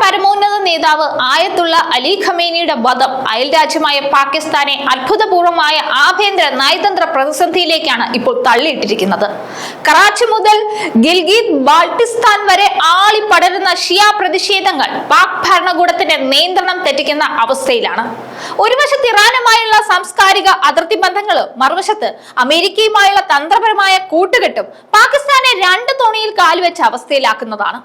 പരമോന്നത നേതാവ് ആയത്തുള്ള അലി ഖമേനിയുടെ വധം അയൽരാജ്യമായ പാകിസ്ഥാനെ അത്ഭുതപൂർവമായ ആഭ്യന്തര നയതന്ത്ര പ്രതിസന്ധിയിലേക്കാണ് ഇപ്പോൾ തള്ളിയിട്ടിരിക്കുന്നത്. കറാച്ചി മുതൽ ഗിൽഗിത് ബാൾട്ടിസ്ഥാൻ വരെ ആളിപ്പടരുന്ന ഷിയ പ്രതിഷേധങ്ങൾ പാക് ഭരണകൂടത്തിന്റെ നിയന്ത്രണം തെറ്റിക്കുന്ന അവസ്ഥയിലാണ്. ഒരു വശത്ത് ഇറാനുമായുള്ള സാംസ്കാരിക അതിർത്തി ബന്ധങ്ങളും മറുവശത്ത് അമേരിക്കയുമായുള്ള തന്ത്രപരമായ കൂട്ടുകെട്ടും പാകിസ്ഥാനെ രണ്ട് തോണിയിൽ കാലുവെച്ച അവസ്ഥയിലാക്കുന്നതാണ്.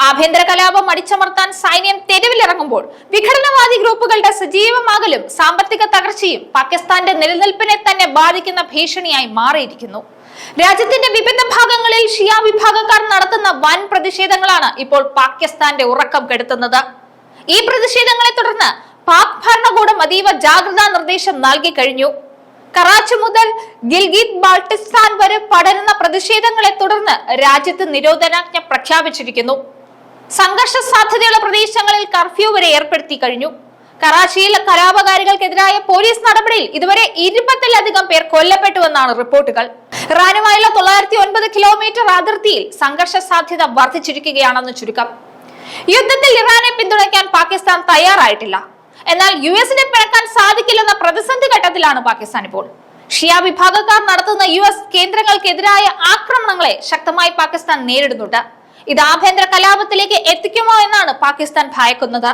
ആഭ്യന്തര കലാപം അടിച്ചമർത്താൻ സൈന്യം തെരുവിലിറങ്ങുമ്പോൾ വിഘടനവാദി ഗ്രൂപ്പുകളുടെ സജീവമാകലും സാമ്പത്തിക തകർച്ചയും പാകിസ്ഥാന്റെ നിലനിൽപ്പിനെ തന്നെ ബാധിക്കുന്ന ഭീഷണിയായി മാറിയിരിക്കുന്നു. രാജ്യത്തിന്റെ വിവിധ ഭാഗങ്ങളിൽ ഷിയ വിഭാഗക്കാർ നടത്തുന്ന വൻ പ്രതിഷേധങ്ങളാണ് ഇപ്പോൾ പാകിസ്ഥാന്റെ ഉറക്കം കെടുത്തുന്നത്. ഈ പ്രതിഷേധങ്ങളെ തുടർന്ന് പാക് ഭരണകൂടം അതീവ ജാഗ്രതാ നിർദ്ദേശം നൽകി കഴിഞ്ഞു. കറാച്ചി മുതൽ ഗിൽഗിത് ബാൾട്ടിസ്ഥാൻ വരെ പടരുന്ന പ്രതിഷേധങ്ങളെ തുടർന്ന് രാജ്യത്ത് നിരോധനാജ്ഞ പ്രഖ്യാപിച്ചിരിക്കുന്നു. സംഘർഷ സാധ്യതയുള്ള പ്രദേശങ്ങളിൽ കർഫ്യൂ വരെ ഏർപ്പെടുത്തി കഴിഞ്ഞു. കറാച്ചിയിൽ കലാപകാരികൾക്കെതിരായ പോലീസ് നടപടിയിൽ ഇതുവരെ 20-ലധികം പേർ കൊല്ലപ്പെട്ടുവെന്നാണ് റിപ്പോർട്ടുകൾ. ഇറാനുമായുള്ള 909 കിലോമീറ്റർ അതിർത്തിയിൽ സംഘർഷ സാധ്യത വർദ്ധിച്ചിരിക്കുകയാണെന്ന് ചുരുക്കം. യുദ്ധത്തിൽ ഇറാനെ പിന്തുണയ്ക്കാൻ പാകിസ്ഥാൻ തയ്യാറായിട്ടില്ല. എന്നാൽ US-നെ പിഴക്കാൻ സാധിക്കില്ലെന്ന പ്രതിസന്ധി ഘട്ടത്തിലാണ് പാകിസ്ഥാൻ ഇപ്പോൾ. ഷിയ വിഭാഗക്കാർ നടത്തുന്ന US കേന്ദ്രങ്ങൾക്കെതിരായ ആക്രമണങ്ങളെ ശക്തമായി പാകിസ്ഥാൻ നേരിടുന്നുണ്ട്. ഇത് ആഭ്യന്തര കലാപത്തിലേക്ക് എത്തിക്കുമോ എന്നാണ് പാകിസ്ഥാൻ ഭയക്കുന്നത്.